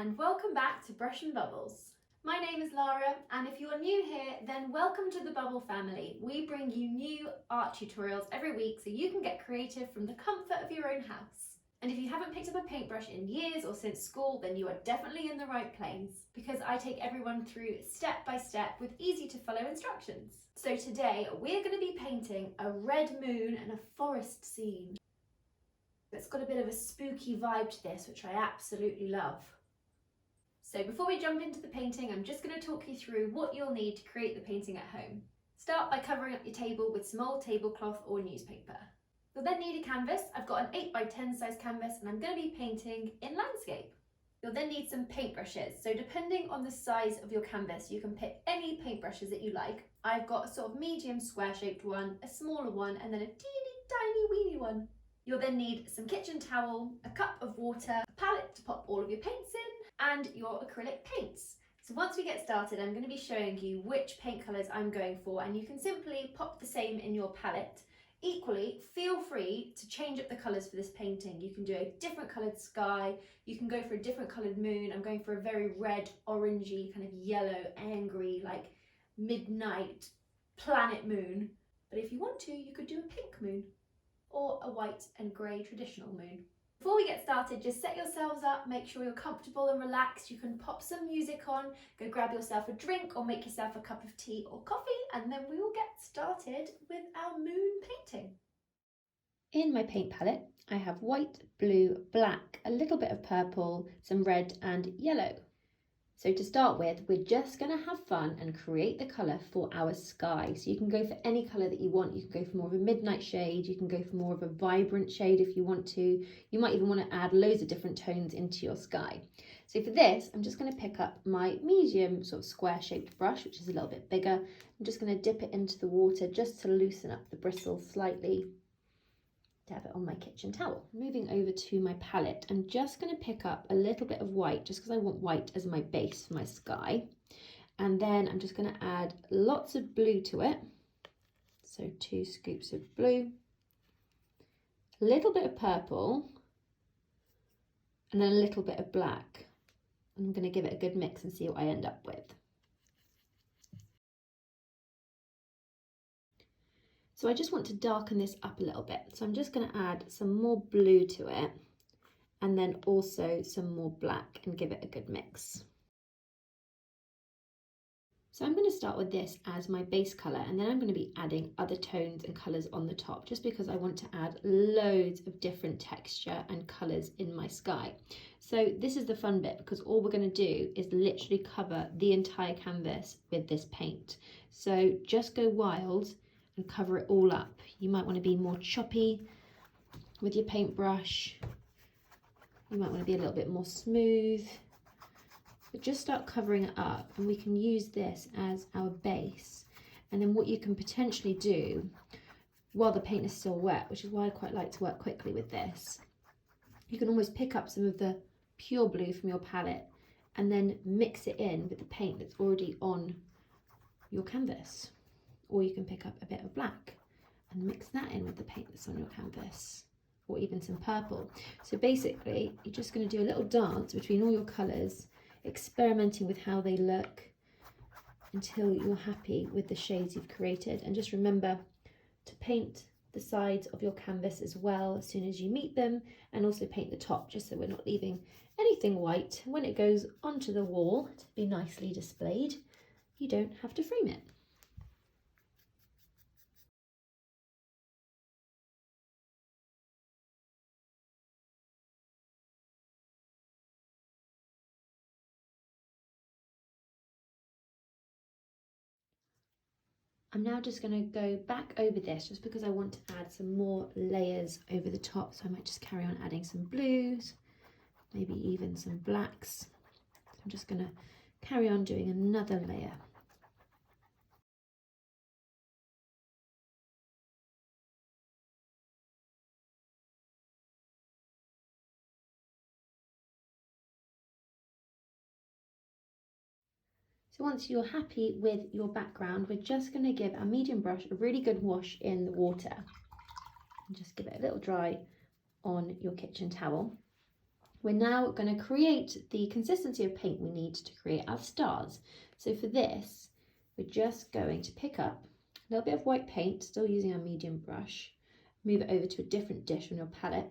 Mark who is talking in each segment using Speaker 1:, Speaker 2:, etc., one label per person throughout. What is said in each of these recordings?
Speaker 1: and welcome back to Brush and Bubbles. My name is Lara, and if you're new here, then welcome to the Bubble family. We bring you new art tutorials every week so you can get creative from the comfort of your own house. And if you haven't picked up a paintbrush in years or since school, then you are definitely in the right place, because I take everyone through step by step with easy to follow instructions. So today we're going to be painting a red moon and a forest scene. It's got a bit of a spooky vibe to this, which I absolutely love. So before we jump into the painting, I'm just going to talk you through what you'll need to create the painting at home. Start by covering up your table with some old tablecloth or newspaper. You'll then need a canvas. I've got an 8x10 size canvas and I'm going to be painting in landscape. You'll then need some paintbrushes. So depending on the size of your canvas, you can pick any paintbrushes that you like. I've got a sort of medium square shaped one, a smaller one, and then a teeny tiny weeny one. You'll then need some kitchen towel, a cup of water, a palette to pop all of your paints in, and your acrylic paints. So once we get started, I'm going to be showing you which paint colours I'm going for, and you can simply pop the same in your palette. Equally, feel free to change up the colours for this painting. You can do a different coloured sky, you can go for a different coloured moon. I'm going for a very red, orangey, kind of yellow, angry, like midnight planet moon. But if you want to, you could do a pink moon or a white and grey traditional moon. Before we get started, just set yourselves up, make sure you're comfortable and relaxed. You can pop some music on, go grab yourself a drink or make yourself a cup of tea or coffee, and then we will get started with our moon painting. In my paint palette, I have white, blue, black, a little bit of purple, some red and yellow. So to start with, we're just going to have fun and create the colour for our sky. So you can go for any colour that you want. You can go for more of a midnight shade. You can go for more of a vibrant shade if you want to. You might even want to add loads of different tones into your sky. So for this, I'm just going to pick up my medium sort of square shaped brush, which is a little bit bigger. I'm just going to dip it into the water just to loosen up the bristles slightly. Dab it on my kitchen towel. Moving over to my palette, I'm just going to pick up a little bit of white just because I want white as my base for my sky, and then I'm just going to add lots of blue to it. So 2 scoops of blue, a little bit of purple, and then a little bit of black. I'm going to give it a good mix and see what I end up with. So I just want to darken this up a little bit. So I'm just going to add some more blue to it and then also some more black and give it a good mix. So I'm going to start with this as my base colour, and then I'm going to be adding other tones and colours on the top just because I want to add loads of different texture and colours in my sky. So this is the fun bit, because all we're going to do is literally cover the entire canvas with this paint. So just go wild and cover it all up. You might want to be more choppy with your paintbrush. You might want to be a little bit more smooth. But just start covering it up, and we can use this as our base. And then what you can potentially do while the paint is still wet, which is why I quite like to work quickly with this, you can almost pick up some of the pure blue from your palette and then mix it in with the paint that's already on your canvas. Or you can pick up a bit of black and mix that in with the paint that's on your canvas, or even some purple. So basically, you're just going to do a little dance between all your colours, experimenting with how they look until you're happy with the shades you've created. And just remember to paint the sides of your canvas as well as soon as you meet them, and also paint the top just so we're not leaving anything white. When it goes onto the wall to be nicely displayed, you don't have to frame it. I'm now just going to go back over this just because I want to add some more layers over the top. So I might just carry on adding some blues, maybe even some blacks. I'm just going to carry on doing another layer. So once you're happy with your background, we're just going to give our medium brush a really good wash in the water and just give it a little dry on your kitchen towel. We're now going to create the consistency of paint we need to create our stars. So for this, we're just going to pick up a little bit of white paint, still using our medium brush, move it over to a different dish on your palette,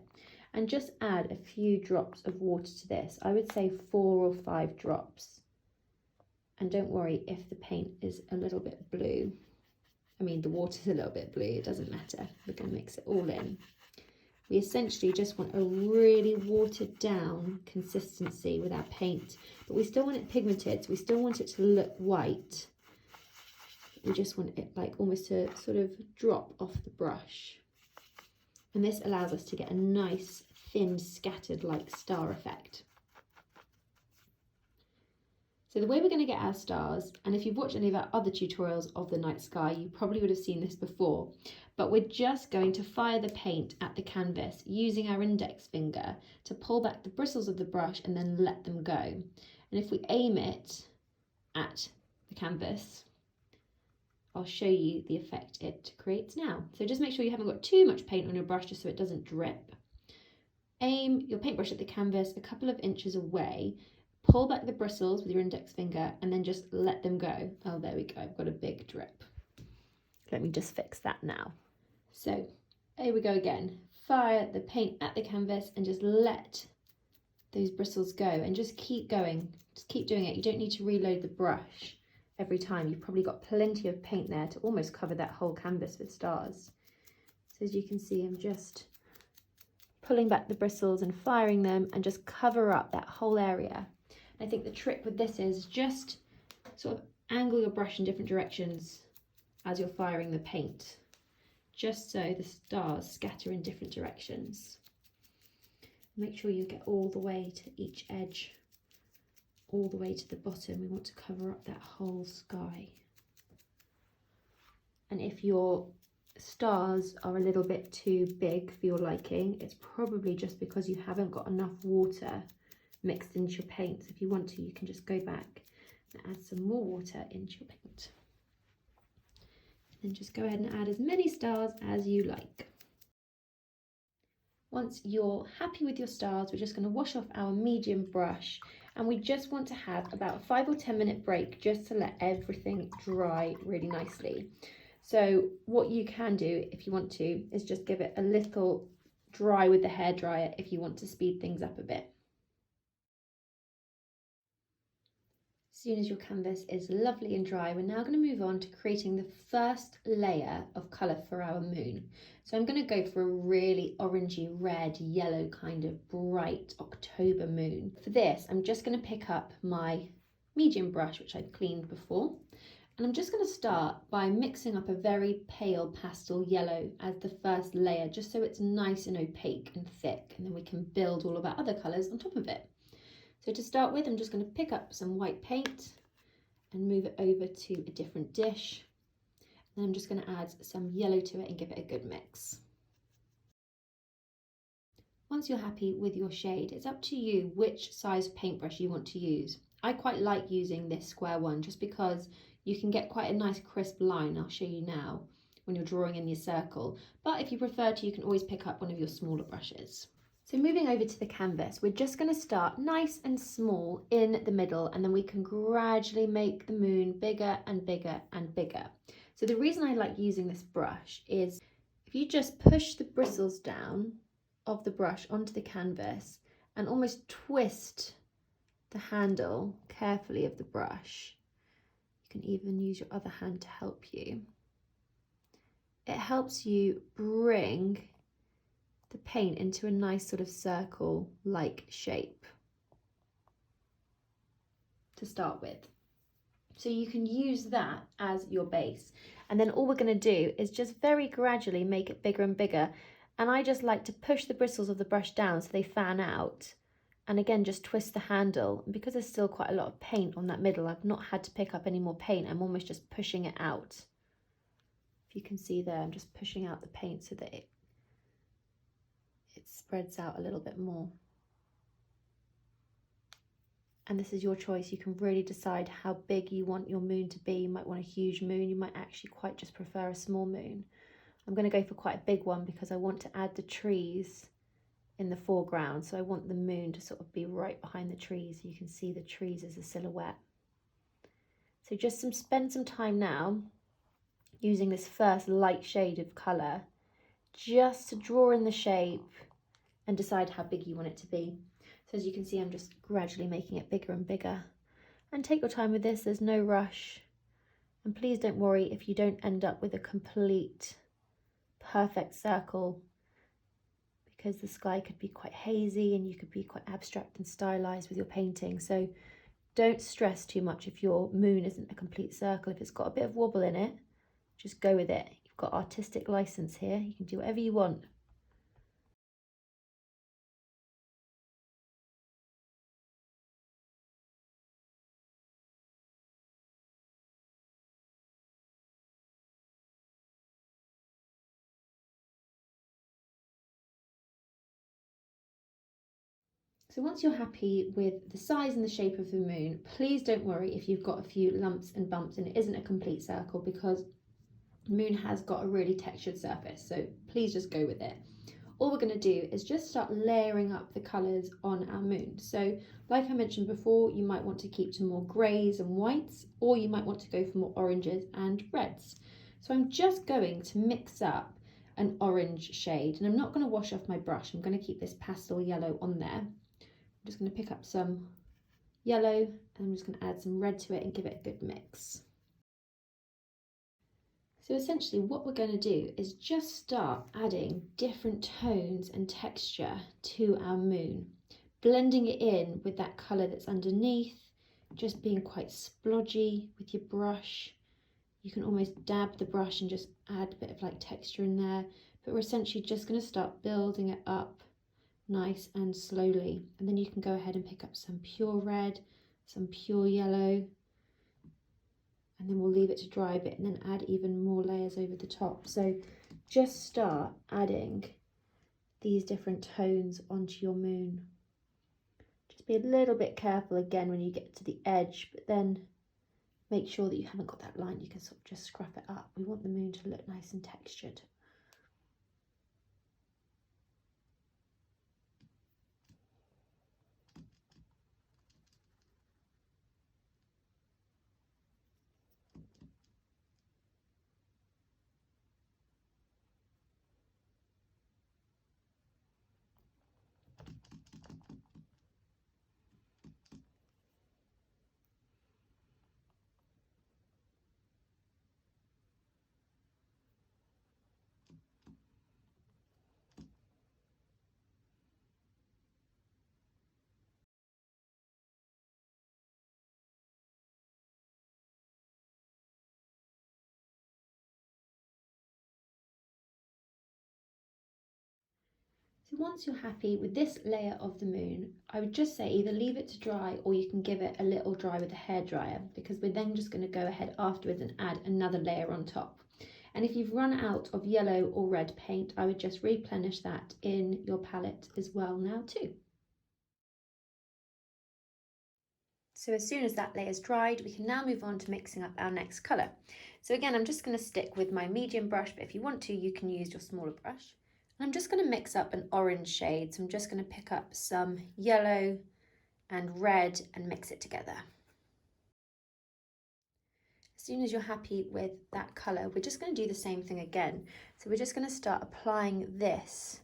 Speaker 1: and just add a few drops of water to this. I would say 4 or 5 drops. And don't worry if the paint is a little bit blue. I mean, the water's a little bit blue, it doesn't matter. We're going to mix it all in. We essentially just want a really watered down consistency with our paint, but we still want it pigmented, so we still want it to look white. We just want it like almost to sort of drop off the brush. And this allows us to get a nice thin scattered like star effect. So the way we're going to get our stars, and if you've watched any of our other tutorials of the night sky, you probably would have seen this before, but we're just going to fire the paint at the canvas using our index finger to pull back the bristles of the brush and then let them go. And if we aim it at the canvas, I'll show you the effect it creates now. So just make sure you haven't got too much paint on your brush just so it doesn't drip. Aim your paintbrush at the canvas a couple of inches away, pull back the bristles with your index finger and then just let them go. Oh, there we go, I've got a big drip. Let me just fix that now. So here we go again. Fire the paint at the canvas and just let those bristles go and just keep going. Just keep doing it. You don't need to reload the brush every time. You've probably got plenty of paint there to almost cover that whole canvas with stars. So as you can see, I'm just pulling back the bristles and firing them and just cover up that whole area. I think the trick with this is just sort of angle your brush in different directions as you're firing the paint, just so the stars scatter in different directions. Make sure you get all the way to each edge, all the way to the bottom. We want to cover up that whole sky. And if your stars are a little bit too big for your liking, it's probably just because you haven't got enough water mixed into your paint. So if you want to, you can just go back and add some more water into your paint. And just go ahead and add as many stars as you like. Once you're happy with your stars, we're just going to wash off our medium brush, and we just want to have about a 5 or 10 minute break just to let everything dry really nicely. So what you can do if you want to is just give it a little dry with the hairdryer if you want to speed things up a bit. As soon as your canvas is lovely and dry, we're now going to move on to creating the first layer of colour for our moon. So I'm going to go for a really orangey, red, yellow kind of bright October moon. For this, I'm just going to pick up my medium brush, which I've cleaned before, and I'm just going to start by mixing up a very pale pastel yellow as the first layer, just so it's nice and opaque and thick, and then we can build all of our other colours on top of it. So to start with, I'm just going to pick up some white paint and move it over to a different dish. And I'm just going to add some yellow to it and give it a good mix. Once you're happy with your shade, it's up to you which size paintbrush you want to use. I quite like using this square one just because you can get quite a nice crisp line. I'll show you now when you're drawing in your circle. But if you prefer to, you can always pick up one of your smaller brushes. So moving over to the canvas, we're just going to start nice and small in the middle, and then we can gradually make the moon bigger and bigger and bigger. So the reason I like using this brush is if you just push the bristles down of the brush onto the canvas and almost twist the handle carefully of the brush, you can even use your other hand to help you. It helps you bring the paint into a nice sort of circle-like shape to start with. So you can use that as your base. And then all we're going to do is just very gradually make it bigger and bigger. And I just like to push the bristles of the brush down so they fan out. And again, just twist the handle. And because there's still quite a lot of paint on that middle, I've not had to pick up any more paint. I'm almost just pushing it out. If you can see there, I'm just pushing out the paint so that it spreads out a little bit more. And this is your choice. You can really decide how big you want your moon to be. You might want a huge moon. You might actually quite just prefer a small moon. I'm going to go for quite a big one because I want to add the trees in the foreground. So I want the moon to sort of be right behind the trees. You can see the trees as a silhouette. So just spend some time now using this first light shade of colour just to draw in the shape and decide how big you want it to be. So as you can see, I'm just gradually making it bigger and bigger. And take your time with this, there's no rush. And please don't worry if you don't end up with a complete perfect circle, because the sky could be quite hazy and you could be quite abstract and stylized with your painting. So don't stress too much if your moon isn't a complete circle. If it's got a bit of wobble in it, just go with it. You've got artistic license here. You can do whatever you want. So once you're happy with the size and the shape of the moon, please don't worry if you've got a few lumps and bumps and it isn't a complete circle, because the moon has got a really textured surface. So please just go with it. All we're going to do is just start layering up the colours on our moon. So like I mentioned before, you might want to keep to more greys and whites, or you might want to go for more oranges and reds. So I'm just going to mix up an orange shade, and I'm not going to wash off my brush. I'm going to keep this pastel yellow on there. I'm just going to pick up some yellow and I'm just going to add some red to it and give it a good mix. So essentially what we're going to do is just start adding different tones and texture to our moon, blending it in with that colour that's underneath, just being quite splodgy with your brush. You can almost dab the brush and just add a bit of like texture in there, but we're essentially just going to start building it up nice and slowly. And then you can go ahead and pick up some pure red, some pure yellow, and then we'll leave it to dry a bit and then add even more layers over the top. So just start adding these different tones onto your moon. Just be a little bit careful again when you get to the edge, but then make sure that you haven't got that line. You can sort of just scruff it up. We want the moon to look nice and textured. So once you're happy with this layer of the moon, I would just say either leave it to dry or you can give it a little dry with a hairdryer, because we're then just going to go ahead afterwards and add another layer on top. And if you've run out of yellow or red paint, I would just replenish that in your palette as well now too. So as soon as that layer's dried, we can now move on to mixing up our next colour. So again, I'm just going to stick with my medium brush, but if you want to, you can use your smaller brush. I'm just going to mix up an orange shade, so I'm just going to pick up some yellow and red and mix it together. As soon as you're happy with that colour, we're just going to do the same thing again. So we're just going to start applying this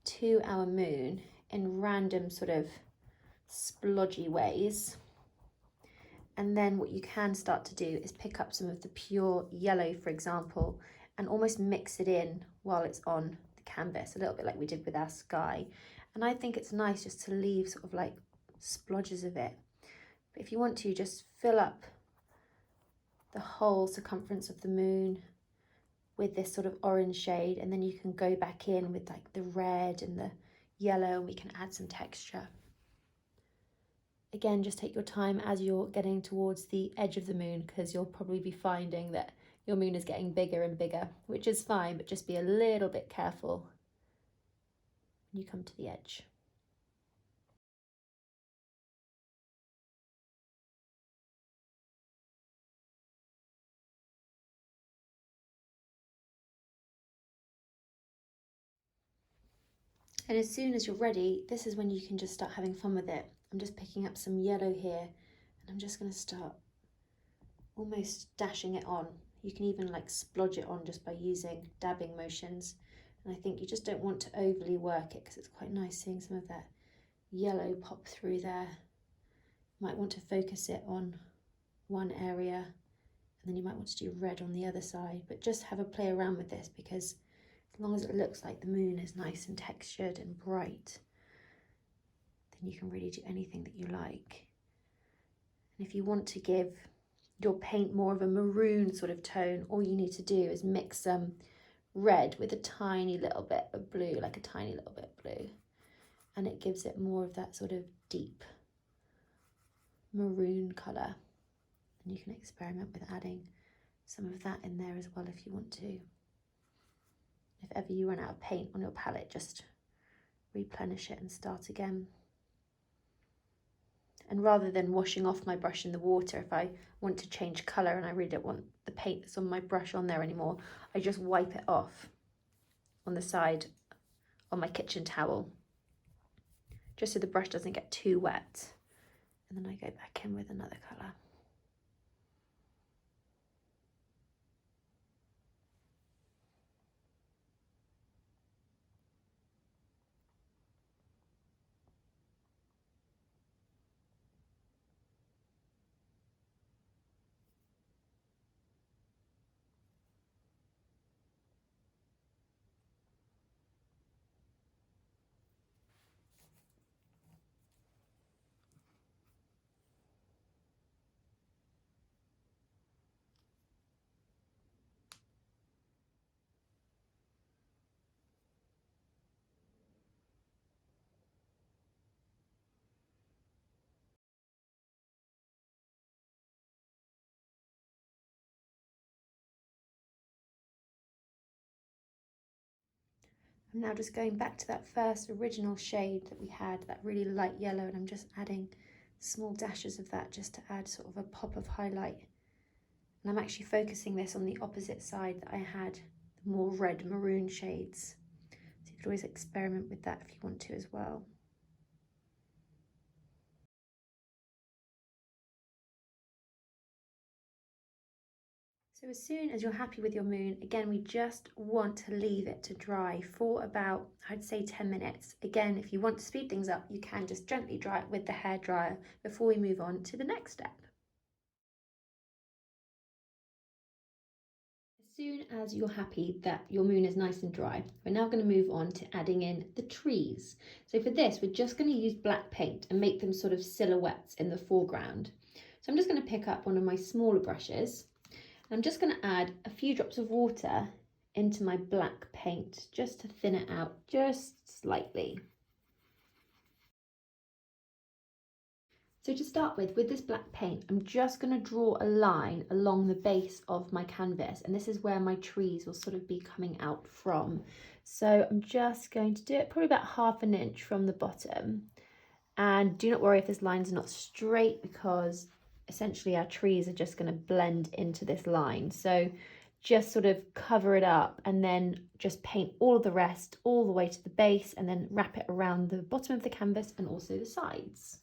Speaker 1: to our moon in random sort of splodgy ways. And then what you can start to do is pick up some of the pure yellow, for example, and almost mix it in while it's on the canvas, a little bit like we did with our sky. And I think it's nice just to leave sort of like splodges of it. But if you want to, just fill up the whole circumference of the moon with this sort of orange shade, and then you can go back in with like the red and the yellow, and we can add some texture. Again, just take your time as you're getting towards the edge of the moon, because you'll probably be finding that your moon is getting bigger and bigger, which is fine, but just be a little bit careful when you come to the edge. And as soon as you're ready, this is when you can just start having fun with it. I'm just picking up some yellow here and I'm just going to start almost dashing it on. You can even like splodge it on just by using dabbing motions. And I think you just don't want to overly work it because it's quite nice seeing some of that yellow pop through there. You might want to focus it on one area and then you might want to do red on the other side, but just have a play around with this because as long as it looks like the moon is nice and textured and bright, then you can really do anything that you like. And if you want to give your paint more of a maroon sort of tone, all you need to do is mix some red with a tiny little bit of blue, like a tiny little bit of blue, and it gives it more of that sort of deep maroon colour. And you can experiment with adding some of that in there as well if you want to. If ever you run out of paint on your palette, just replenish it and start again. And rather than washing off my brush in the water, if I want to change colour and I really don't want the paint that's on my brush on there anymore, I just wipe it off on the side on my kitchen towel, just so the brush doesn't get too wet. And then I go back in with another colour. I'm now just going back to that first original shade that we had, that really light yellow, and I'm just adding small dashes of that just to add sort of a pop of highlight. And I'm actually focusing this on the opposite side that I had, the more red maroon shades. So you could always experiment with that if you want to as well. So as soon as you're happy with your moon, again, we just want to leave it to dry for about, I'd say 10 minutes. Again, if you want to speed things up, you can just gently dry it with the hairdryer before we move on to the next step. As soon as you're happy that your moon is nice and dry, we're now going to move on to adding in the trees. So for this, we're just going to use black paint and make them sort of silhouettes in the foreground. So I'm just going to pick up one of my smaller brushes. I'm just going to add a few drops of water into my black paint just to thin it out just slightly. So to start with this black paint, I'm just going to draw a line along the base of my canvas, and this is where my trees will sort of be coming out from. So I'm just going to do it probably about 1/2 inch from the bottom. And do not worry if this line's not straight, because essentially our trees are just going to blend into this line. So just sort of cover it up and then just paint all of the rest all the way to the base, and then wrap it around the bottom of the canvas and also the sides.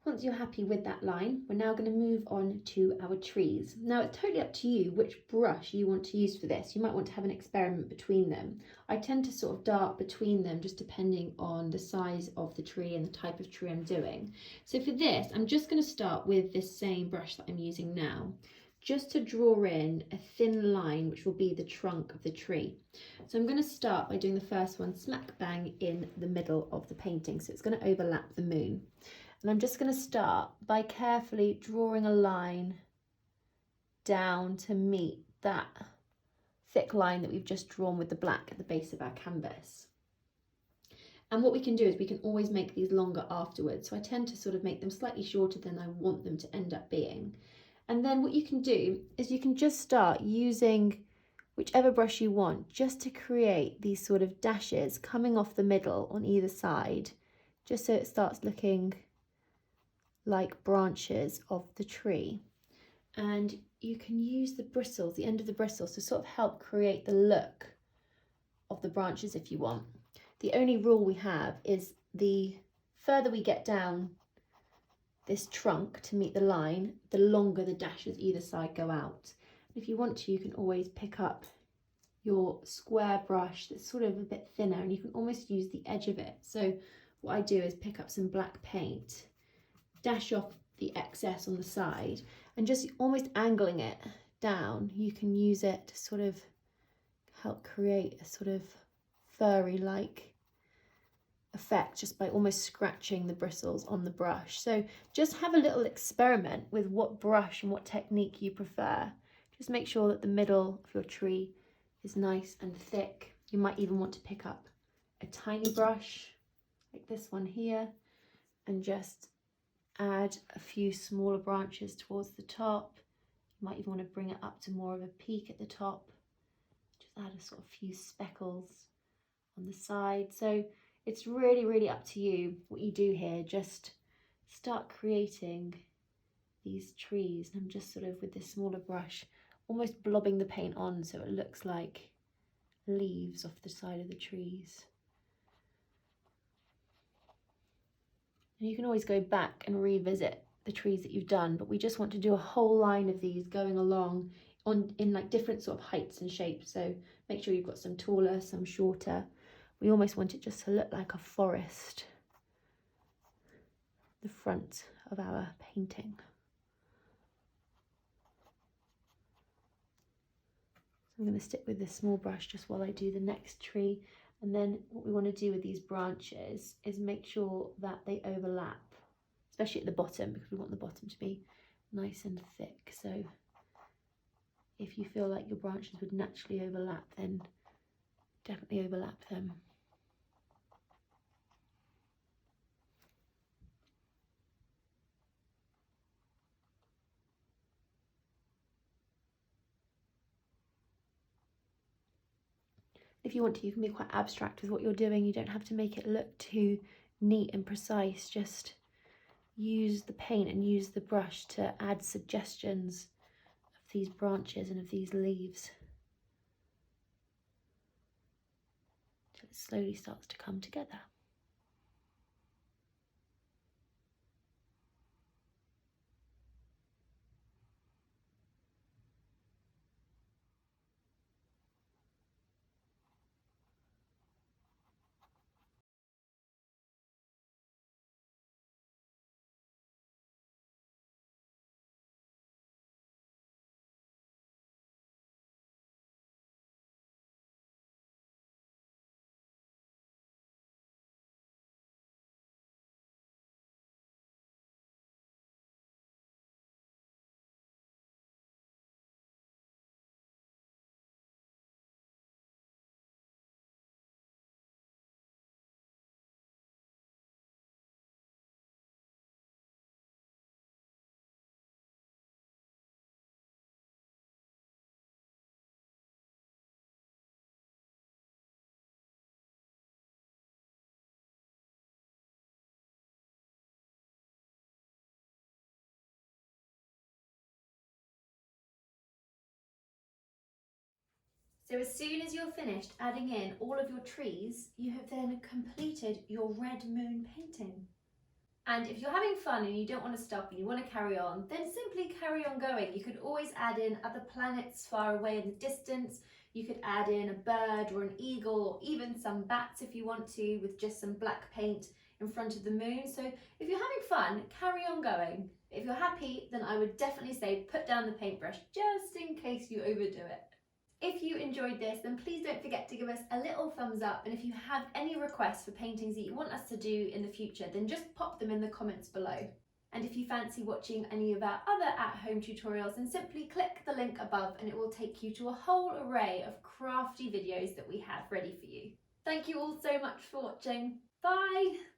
Speaker 1: Once you're happy with that line, we're now going to move on to our trees. Now it's totally up to you which brush you want to use for this. You might want to have an experiment between them. I tend to sort of dart between them just depending on the size of the tree and the type of tree I'm doing. So for this, I'm just going to start with this same brush that I'm using now, just to draw in a thin line which will be the trunk of the tree. So I'm going to start by doing the first one smack bang in the middle of the painting, so it's going to overlap the moon. And I'm just going to start by carefully drawing a line down to meet that thick line that we've just drawn with the black at the base of our canvas. And what we can do is we can always make these longer afterwards. So I tend to sort of make them slightly shorter than I want them to end up being. And then what you can do is you can just start using whichever brush you want just to create these sort of dashes coming off the middle on either side, just so it starts looking like branches of the tree. And you can use the bristles, the end of the bristles, to sort of help create the look of the branches if you want. The only rule we have is the further we get down this trunk to meet the line, the longer the dashes either side go out. If you want to, you can always pick up your square brush that's sort of a bit thinner, and you can almost use the edge of it. So what I do is pick up some black paint, dash off the excess on the side, and just almost angling it down, you can use it to sort of help create a sort of furry like effect just by almost scratching the bristles on the brush. So just have a little experiment with what brush and what technique you prefer. Just make sure that the middle of your tree is nice and thick. You might even want to pick up a tiny brush like this one here and just add a few smaller branches towards the top. You might even want to bring it up to more of a peak at the top. Just add a sort of few speckles on the side. So it's really, really up to you what you do here. Just start creating these trees. And I'm just sort of with this smaller brush, almost blobbing the paint on so it looks like leaves off the side of the trees. And you can always go back and revisit the trees that you've done, but we just want to do a whole line of these going along in like different sort of heights and shapes. So make sure you've got some taller, some shorter. We almost want it just to look like a forest, the front of our painting. So I'm going to stick with this small brush just while I do the next tree. And then what we want to do with these branches is make sure that they overlap, especially at the bottom, because we want the bottom to be nice and thick. So if you feel like your branches would naturally overlap, then definitely overlap them. If you want to, you can be quite abstract with what you're doing. You don't have to make it look too neat and precise. Just use the paint and use the brush to add suggestions of these branches and of these leaves till it slowly starts to come together. So as soon as you're finished adding in all of your trees, you have then completed your red moon painting. And if you're having fun and you don't want to stop and you want to carry on, then simply carry on going. You could always add in other planets far away in the distance. You could add in a bird or an eagle or even some bats if you want to, with just some black paint in front of the moon. So if you're having fun, carry on going. If you're happy, then I would definitely say put down the paintbrush just in case you overdo it. If you enjoyed this, then please don't forget to give us a little thumbs up, and if you have any requests for paintings that you want us to do in the future, then just pop them in the comments below. And if you fancy watching any of our other at-home tutorials, then simply click the link above and it will take you to a whole array of crafty videos that we have ready for you. Thank you all so much for watching. Bye!